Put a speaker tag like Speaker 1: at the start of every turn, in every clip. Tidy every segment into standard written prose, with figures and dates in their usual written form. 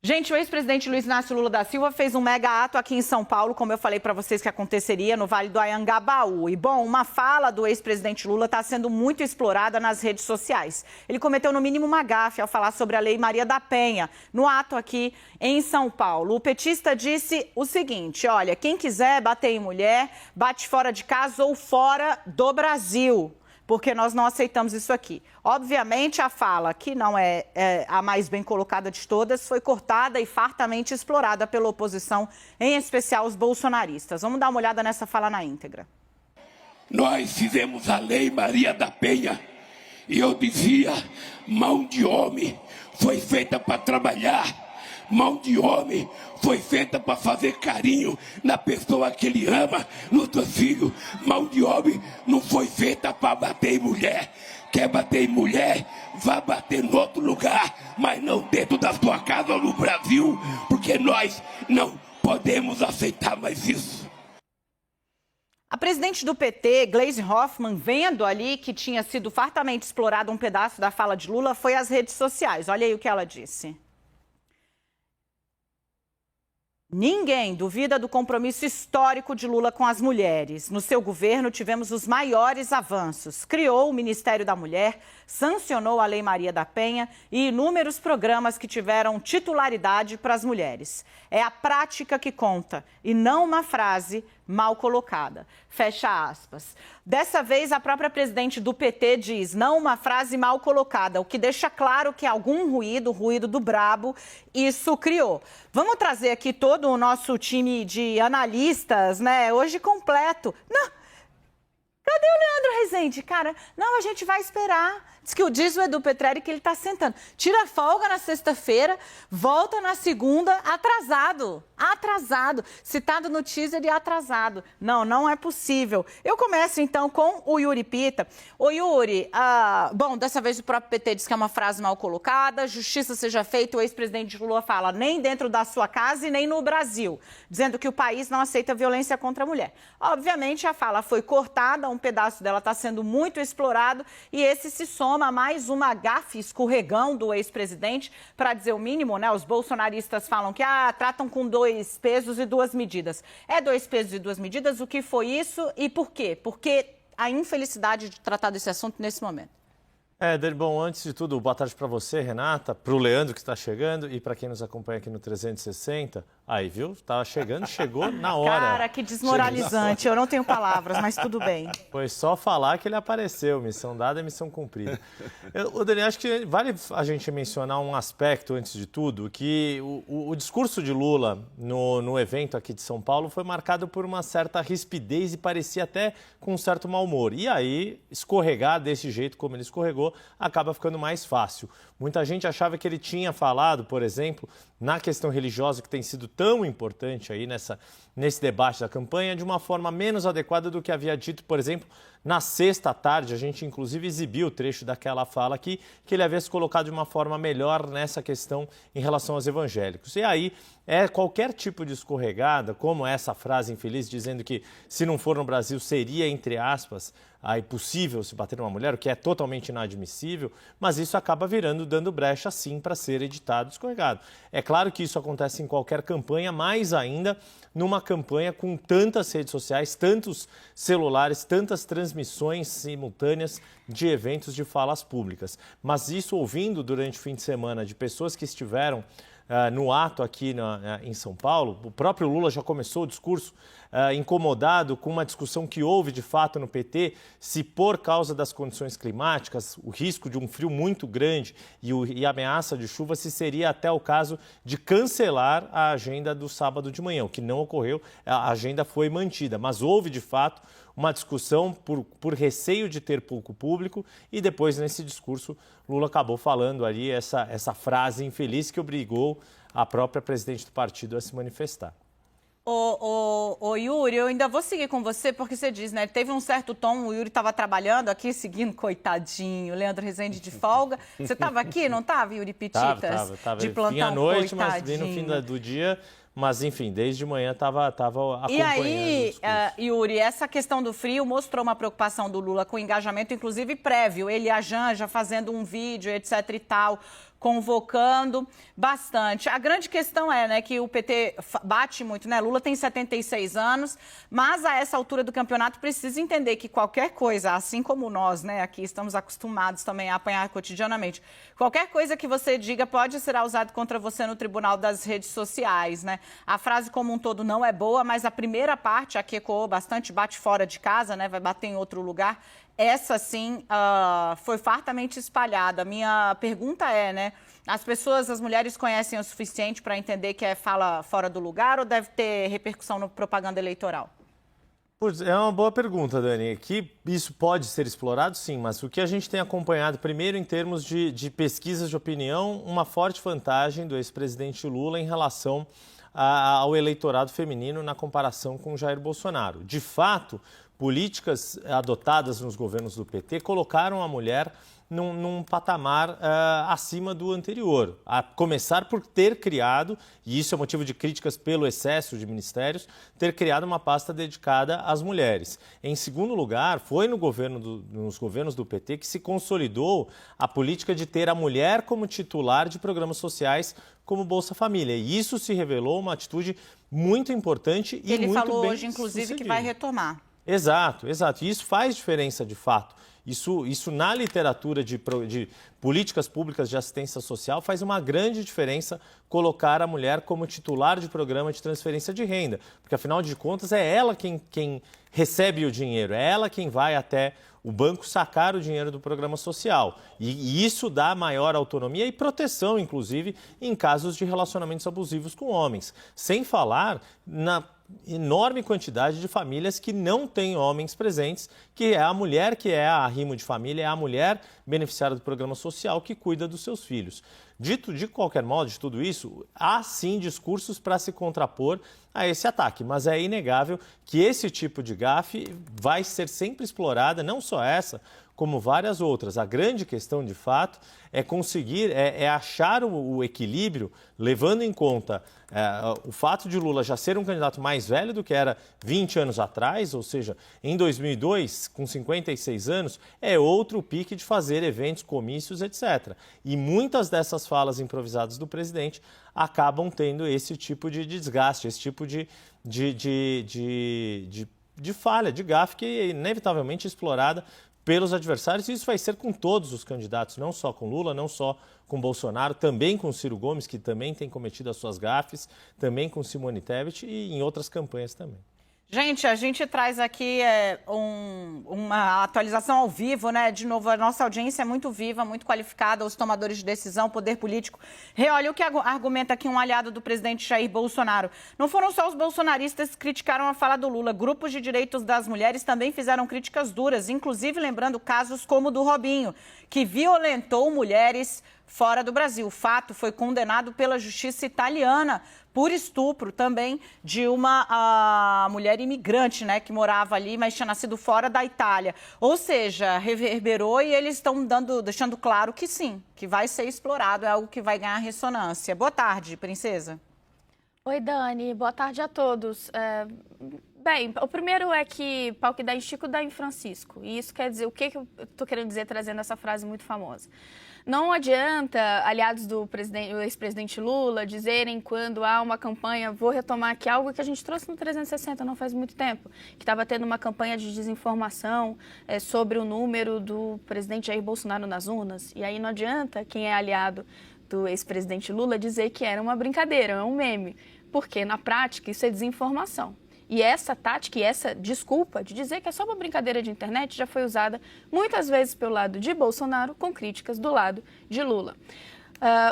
Speaker 1: Gente, o ex-presidente Luiz Inácio Lula da Silva fez um mega ato aqui em São Paulo, como eu falei para vocês que aconteceria no Vale do Anhangabaú. E, bom, uma fala do ex-presidente Lula está sendo muito explorada nas redes sociais. Ele cometeu, no mínimo, uma gafe ao falar sobre a Lei Maria da Penha, no ato aqui em São Paulo. O petista disse o seguinte, olha, quem quiser bater em mulher, bate fora de casa ou fora do Brasil, porque nós não aceitamos isso aqui. Obviamente, a fala, que não é a mais bem colocada de todas, foi cortada e fartamente explorada pela oposição, em especial os bolsonaristas. Vamos dar uma olhada nessa fala na íntegra.
Speaker 2: Nós fizemos a Lei Maria da Penha e eu dizia, mão de homem foi feita para trabalhar. Mão de homem foi feita para fazer carinho na pessoa que ele ama, no seu filho. Mão de homem não foi feita para bater em mulher. Quer bater em mulher, vá bater em outro lugar, mas não dentro da sua casa ou no Brasil, porque nós não podemos aceitar mais isso.
Speaker 1: A presidente do PT, Gleisi Hoffmann, vendo ali que tinha sido fartamente explorado um pedaço da fala de Lula, foi às redes sociais. Olha aí o que ela disse. Ninguém duvida do compromisso histórico de Lula com as mulheres. No seu governo, tivemos os maiores avanços. Criou o Ministério da Mulher, sancionou a Lei Maria da Penha e inúmeros programas que tiveram titularidade para as mulheres. É a prática que conta e não uma frase mal colocada. Fecha aspas. Dessa vez, a própria presidente do PT diz, não uma frase mal colocada, o que deixa claro que algum ruído, o ruído do brabo, isso criou. Vamos trazer aqui todo o nosso time de analistas, né? Hoje completo. Não, cadê o Leandro Rezende? Cara, não, a gente vai esperar. Diz o Edu Petrelli que ele está sentando. Tira folga na sexta-feira, volta na segunda, atrasado. Atrasado. Citado no teaser e atrasado. Não, não é possível. Eu começo, então, com o Yuri Pita. Ô, Yuri, bom, dessa vez o próprio PT diz que é uma frase mal colocada, justiça seja feita, o ex-presidente Lula fala nem dentro da sua casa e nem no Brasil, dizendo que o país não aceita violência contra a mulher. Obviamente, a fala foi cortada, um pedaço dela está sendo muito explorado e esse se soma a mais uma gafe, escorregão do ex-presidente, para dizer o mínimo, né? Os bolsonaristas falam que tratam com 2 pesos e 2 medidas. É 2 pesos e 2 medidas? O que foi isso e por quê? Porque a infelicidade de tratar desse assunto nesse momento.
Speaker 3: Bom, antes de tudo, boa tarde para você, Renata, para o Leandro que está chegando e para quem nos acompanha aqui no 360. Aí, viu? Estava chegando, chegou na hora.
Speaker 1: Cara, que desmoralizante. Eu não tenho palavras, mas tudo bem.
Speaker 3: Foi só falar que ele apareceu. Missão dada é missão cumprida. Daniel, acho que vale a gente mencionar um aspecto, antes de tudo, que o discurso de Lula no evento aqui de São Paulo foi marcado por uma certa rispidez e parecia até com um certo mau humor. E aí, escorregar desse jeito como ele escorregou, acaba ficando mais fácil. Muita gente achava que ele tinha falado, por exemplo, na questão religiosa, que tem sido tão importante aí nesse debate da campanha, de uma forma menos adequada do que havia dito, por exemplo, na sexta à tarde. A gente, inclusive, exibiu o trecho daquela fala aqui, que ele havia se colocado de uma forma melhor nessa questão em relação aos evangélicos. E aí, qualquer tipo de escorregada, como essa frase infeliz, dizendo que se não for no Brasil seria, entre aspas, impossível se bater numa mulher, o que é totalmente inadmissível, mas isso acaba dando brecha, sim, para ser editado e escorregado. É claro que isso acontece em qualquer campanha, mais ainda numa campanha com tantas redes sociais, tantos celulares, tantas transmissões simultâneas de eventos de falas públicas. Mas isso, ouvindo durante o fim de semana de pessoas que estiveram no ato aqui em São Paulo, o próprio Lula já começou o discurso incomodado com uma discussão que houve de fato no PT, se por causa das condições climáticas, o risco de um frio muito grande e a ameaça de chuva, se seria até o caso de cancelar a agenda do sábado de manhã, o que não ocorreu, a agenda foi mantida, mas houve de fato uma discussão por receio de ter pouco público e depois nesse discurso Lula acabou falando ali essa frase infeliz que obrigou a própria presidente do partido a se manifestar.
Speaker 1: Ô Yuri, eu ainda vou seguir com você, porque você diz, né? Teve um certo tom, o Yuri estava trabalhando aqui, seguindo, coitadinho, Leandro Rezende de folga. Você estava aqui, não estava, Yuri Pititas?
Speaker 3: Tava.
Speaker 1: De plantão,
Speaker 3: vim à noite,
Speaker 1: coitadinho.
Speaker 3: mas vim no fim do dia mas enfim, desde manhã estava acompanhando.
Speaker 1: E aí, Yuri, essa questão do frio mostrou uma preocupação do Lula com engajamento, inclusive prévio. Ele e a Janja fazendo um vídeo, etc e tal, convocando bastante. A grande questão é, né, que o PT bate muito, né? Lula tem 76 anos, mas a essa altura do campeonato precisa entender que qualquer coisa, assim como nós, né, aqui estamos acostumados também a apanhar cotidianamente, qualquer coisa que você diga pode ser usado contra você no tribunal das redes sociais, né? A frase como um todo não é boa, mas a primeira parte, a que ecoou bastante, bate fora de casa, né, vai bater em outro lugar, essa, sim, foi fartamente espalhada. Minha pergunta é, né, as mulheres conhecem o suficiente para entender que é fala fora do lugar ou deve ter repercussão no propaganda eleitoral?
Speaker 3: É uma boa pergunta, Dani. Que isso pode ser explorado, sim, mas o que a gente tem acompanhado, primeiro, em termos de pesquisas de opinião, uma forte vantagem do ex-presidente Lula em relação ao eleitorado feminino na comparação com Jair Bolsonaro. De fato, políticas adotadas nos governos do PT colocaram a mulher num patamar acima do anterior. A começar por ter criado, e isso é motivo de críticas pelo excesso de ministérios, ter criado uma pasta dedicada às mulheres. Em segundo lugar, foi nos governos do PT que se consolidou a política de ter a mulher como titular de programas sociais como Bolsa Família. E isso se revelou uma atitude muito importante e muito bem sucedida.
Speaker 1: Ele falou hoje, inclusive, que vai retomar.
Speaker 3: Exato, exato. E isso faz diferença de fato. Isso na literatura de políticas públicas de assistência social faz uma grande diferença colocar a mulher como titular de programa de transferência de renda. Porque, afinal de contas, é ela quem recebe o dinheiro, é ela quem vai até o banco sacar o dinheiro do programa social. E isso dá maior autonomia e proteção, inclusive, em casos de relacionamentos abusivos com homens. Sem falar na enorme quantidade de famílias que não têm homens presentes, que é a mulher que é a arrimo de família, é a mulher beneficiária do programa social que cuida dos seus filhos. Dito de qualquer modo, de tudo isso, há sim discursos para se contrapor a esse ataque, mas é inegável que esse tipo de gafe vai ser sempre explorada, não só essa, como várias outras. A grande questão, de fato, é conseguir, achar o equilíbrio, levando em conta o fato de Lula já ser um candidato mais velho do que era 20 anos atrás, ou seja, em 2002, com 56 anos, é outro pique de fazer eventos, comícios, etc. E muitas dessas falas improvisadas do presidente acabam tendo esse tipo de desgaste, esse tipo de falha, de gafe, que é inevitavelmente explorada pelos adversários, e isso vai ser com todos os candidatos, não só com Lula, não só com Bolsonaro, também com Ciro Gomes, que também tem cometido as suas gafes, também com Simone Tebet e em outras campanhas também.
Speaker 1: Gente, a gente traz aqui uma atualização ao vivo, né? De novo, a nossa audiência é muito viva, muito qualificada, os tomadores de decisão, poder político. Olha o que argumenta aqui um aliado do presidente Jair Bolsonaro. Não foram só os bolsonaristas que criticaram a fala do Lula. Grupos de direitos das mulheres também fizeram críticas duras, inclusive lembrando casos como o do Robinho, que violentou mulheres fora do Brasil. O fato foi condenado pela justiça italiana por estupro também de uma mulher imigrante, né, que morava ali, mas tinha nascido fora da Itália. Ou seja, reverberou e eles estão deixando claro que sim, que vai ser explorado, é algo que vai ganhar ressonância. Boa tarde, princesa.
Speaker 4: Oi, Dani. Boa tarde a todos. Bem, o primeiro é que pau que dá em Chico, dá em Francisco. E isso quer dizer, o que eu estou querendo dizer trazendo essa frase muito famosa? Não adianta aliados do ex-presidente Lula dizerem quando há uma campanha, vou retomar aqui algo que a gente trouxe no 360 não faz muito tempo, que estava tendo uma campanha de desinformação sobre o número do presidente Jair Bolsonaro nas urnas. E aí não adianta quem é aliado do ex-presidente Lula dizer que era uma brincadeira, é um meme, porque na prática isso é desinformação. E essa tática e essa desculpa de dizer que é só uma brincadeira de internet já foi usada muitas vezes pelo lado de Bolsonaro com críticas do lado de Lula.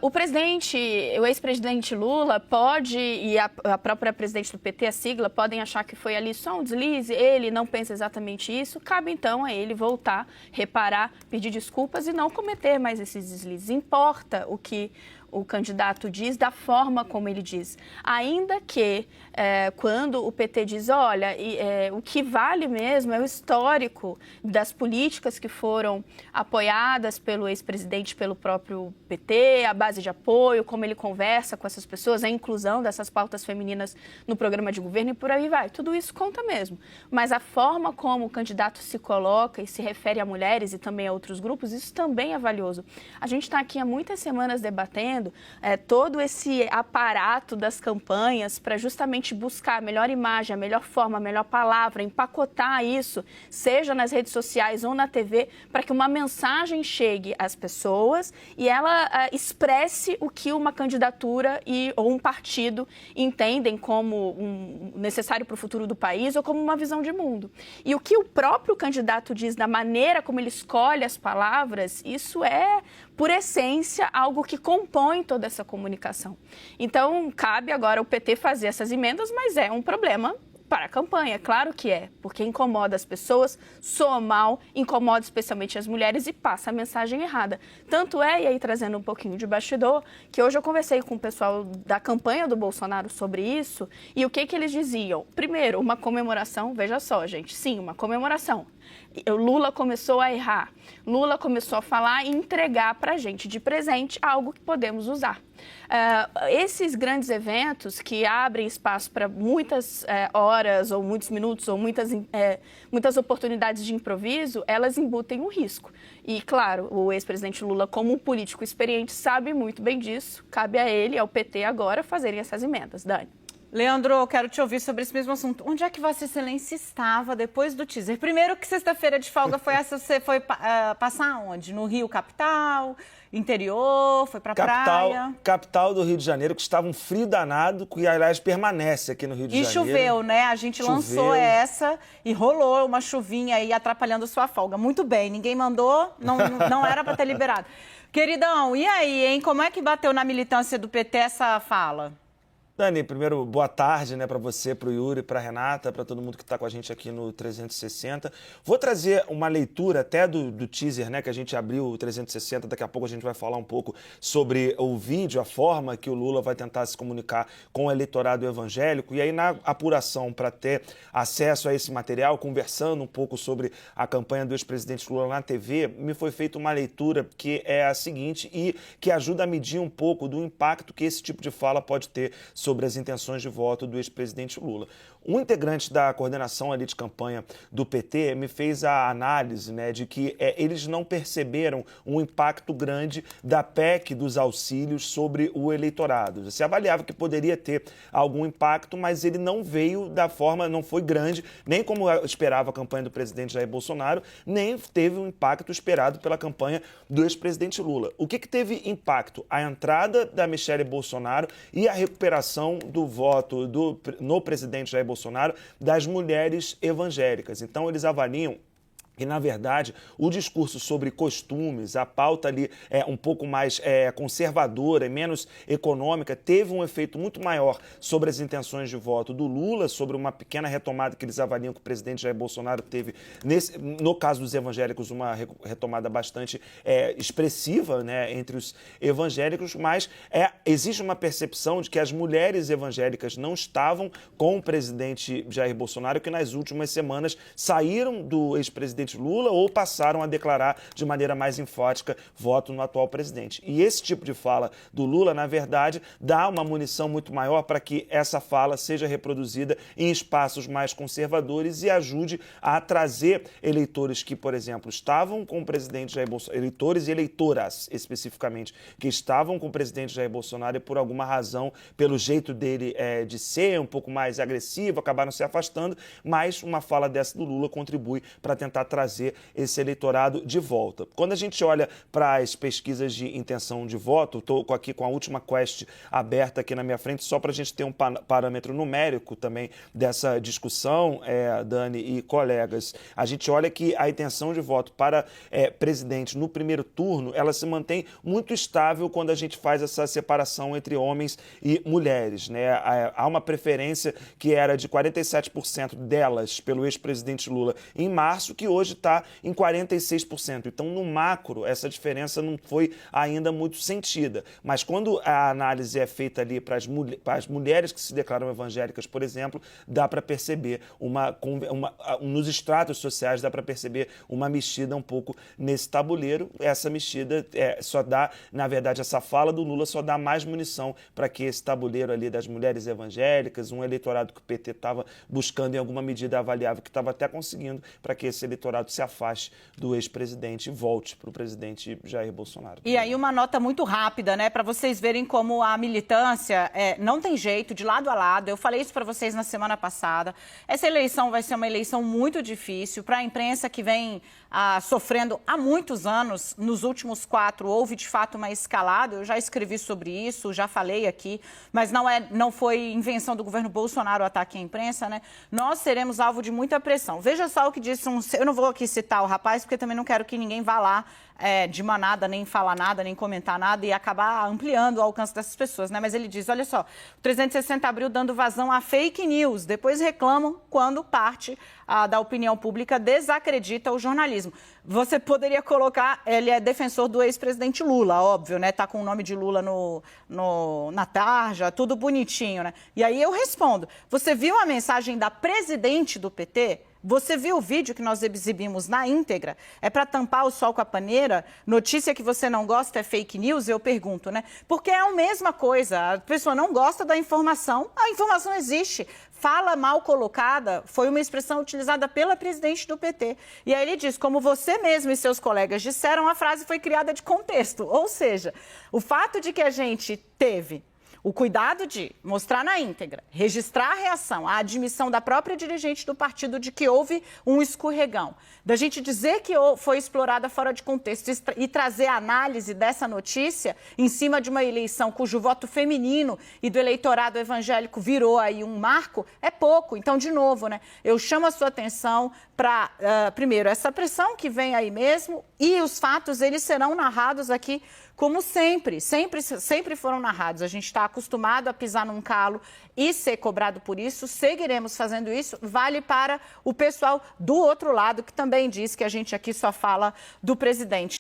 Speaker 4: O ex-presidente Lula pode, e a própria presidente do PT, a sigla, podem achar que foi ali só um deslize, ele não pensa exatamente isso, cabe então a ele voltar, reparar, pedir desculpas e não cometer mais esses deslizes. Importa o que o candidato diz, da forma como ele diz. Ainda que, quando o PT diz, olha, o que vale mesmo é o histórico das políticas que foram apoiadas pelo ex-presidente, pelo próprio PT, a base de apoio, como ele conversa com essas pessoas, a inclusão dessas pautas femininas no programa de governo e por aí vai. Tudo isso conta mesmo. Mas a forma como o candidato se coloca e se refere a mulheres e também a outros grupos, isso também é valioso. A gente está aqui há muitas semanas debatendo todo esse aparato das campanhas para justamente buscar a melhor imagem, a melhor forma, a melhor palavra, empacotar isso, seja nas redes sociais ou na TV, para que uma mensagem chegue às pessoas e ela expresse o que uma candidatura ou um partido entendem como necessário para o futuro do país ou como uma visão de mundo. E o que o próprio candidato diz, da maneira como ele escolhe as palavras, isso é, por essência, algo que compõe toda essa comunicação. Então, cabe agora ao PT fazer essas emendas, mas é um problema para a campanha, claro que é, porque incomoda as pessoas, soa mal, incomoda especialmente as mulheres e passa a mensagem errada. Tanto é, e aí trazendo um pouquinho de bastidor, que hoje eu conversei com o pessoal da campanha do Bolsonaro sobre isso, e o que eles diziam? Primeiro, uma comemoração, veja só, gente, sim, uma comemoração. Lula começou a errar, Lula começou a falar e entregar para a gente de presente algo que podemos usar. Esses grandes eventos que abrem espaço para muitas horas ou muitos minutos ou muitas oportunidades de improviso, elas embutem um risco. E, claro, o ex-presidente Lula, como um político experiente, sabe muito bem disso. Cabe a ele, ao PT agora, fazerem essas emendas. Dani.
Speaker 1: Leandro, eu quero te ouvir sobre esse mesmo assunto. Onde é que Vossa Excelência estava depois do teaser? Primeiro, que sexta-feira de folga foi essa? Você foi passar onde? No Rio capital? Interior? Foi pra praia?
Speaker 5: Capital do Rio de Janeiro, que estava um frio danado, que, aliás, permanece aqui no Rio de Janeiro.
Speaker 1: E choveu, né? A gente lançou essa e rolou uma chuvinha aí atrapalhando a sua folga. Muito bem, ninguém mandou, não era para ter liberado. Queridão, e aí, hein? Como é que bateu na militância do PT essa fala?
Speaker 5: Dani, primeiro, boa tarde, né, para você, para o Yuri, para a Renata, para todo mundo que está com a gente aqui no 360. Vou trazer uma leitura até do teaser, né, que a gente abriu o 360. Daqui a pouco a gente vai falar um pouco sobre o vídeo, a forma que o Lula vai tentar se comunicar com o eleitorado evangélico. E aí, na apuração para ter acesso a esse material, conversando um pouco sobre a campanha do ex-presidente Lula na TV, me foi feita uma leitura que é a seguinte e que ajuda a medir um pouco do impacto que esse tipo de fala pode ter sobre as intenções de voto do ex-presidente Lula. Um integrante da coordenação ali de campanha do PT me fez a análise, né, de que eles não perceberam um impacto grande da PEC dos auxílios sobre o eleitorado. Se avaliava que poderia ter algum impacto, mas ele não veio da forma, não foi grande, nem como esperava a campanha do presidente Jair Bolsonaro, nem teve um impacto esperado pela campanha do ex-presidente Lula. O que teve impacto? A entrada da Michelle Bolsonaro e a recuperação do voto no presidente Jair Bolsonaro das mulheres evangélicas. Então, eles avaliam que, na verdade, o discurso sobre costumes, a pauta ali um pouco mais conservadora e menos econômica, teve um efeito muito maior sobre as intenções de voto do Lula, sobre uma pequena retomada que eles avaliam que o presidente Jair Bolsonaro teve, no caso dos evangélicos, uma retomada bastante expressiva, né, entre os evangélicos, mas existe uma percepção de que as mulheres evangélicas não estavam com o presidente Jair Bolsonaro, que nas últimas semanas saíram do ex-presidente Lula ou passaram a declarar de maneira mais enfática voto no atual presidente. E esse tipo de fala do Lula, na verdade, dá uma munição muito maior para que essa fala seja reproduzida em espaços mais conservadores e ajude a trazer eleitores que, por exemplo, estavam com o presidente Jair Bolsonaro, eleitores e eleitoras especificamente, que estavam com o presidente Jair Bolsonaro e por alguma razão, pelo jeito dele de ser um pouco mais agressivo, acabaram se afastando, mas uma fala dessa do Lula contribui para tentar trazer esse eleitorado de volta. Quando a gente olha para as pesquisas de intenção de voto, estou aqui com a última quest aberta aqui na minha frente, só para a gente ter um parâmetro numérico também dessa discussão, Dani e colegas. A gente olha que a intenção de voto para presidente no primeiro turno, ela se mantém muito estável quando a gente faz essa separação entre homens e mulheres, né? Há uma preferência que era de 47% delas pelo ex-presidente Lula em março, que hoje hoje está em 46%. Então, no macro, essa diferença não foi ainda muito sentida. Mas quando a análise é feita ali para as mulheres que se declaram evangélicas, por exemplo, dá para perceber nos estratos sociais, dá para perceber uma mexida um pouco nesse tabuleiro. Essa mexida só dá, na verdade, essa fala do Lula só dá mais munição para que esse tabuleiro ali das mulheres evangélicas, um eleitorado que o PT estava buscando em alguma medida avaliável, que estava até conseguindo, para que esse eleitorado se afaste do ex-presidente e volte para o presidente Jair Bolsonaro.
Speaker 1: E aí uma nota muito rápida, né, para vocês verem como a militância não tem jeito, de lado a lado. Eu falei isso para vocês na semana passada. Essa eleição vai ser uma eleição muito difícil para a imprensa que vem sofrendo há muitos anos. Nos últimos 4 houve de fato uma escalada. Eu já escrevi sobre isso, já falei aqui, mas não foi invenção do governo Bolsonaro o ataque à imprensa, né? Nós seremos alvo de muita pressão. Veja só o que disse eu não vou aqui citar o rapaz, porque também não quero que ninguém vá lá de manada, nem falar nada, nem comentar nada e acabar ampliando o alcance dessas pessoas, né? Mas ele diz, olha só, o 360 abriu dando vazão a fake news, depois reclamam quando parte da opinião pública desacredita o jornalismo. Você poderia colocar, ele é defensor do ex-presidente Lula, óbvio, né? Tá com o nome de Lula na tarja, tudo bonitinho, né? E aí eu respondo, você viu a mensagem da presidente do PT? Você viu o vídeo que nós exibimos na íntegra? É para tampar o sol com a paneira? Notícia que você não gosta é fake news? Eu pergunto, né? Porque é a mesma coisa. A pessoa não gosta da informação, a informação existe. Fala mal colocada foi uma expressão utilizada pela presidente do PT. E aí ele diz, como você mesmo e seus colegas disseram, a frase foi criada de contexto. Ou seja, o fato de que a gente teve o cuidado de mostrar na íntegra, registrar a reação, a admissão da própria dirigente do partido de que houve um escorregão, da gente dizer que foi explorada fora de contexto e trazer a análise dessa notícia em cima de uma eleição cujo voto feminino e do eleitorado evangélico virou aí um marco, é pouco. Então, de novo, né, eu chamo a sua atenção para, primeiro, essa pressão que vem aí mesmo e os fatos, eles serão narrados aqui como sempre foram narrados. A gente está acostumado a pisar num calo e ser cobrado por isso, seguiremos fazendo isso. Vale para o pessoal do outro lado, que também diz que a gente aqui só fala do presidente.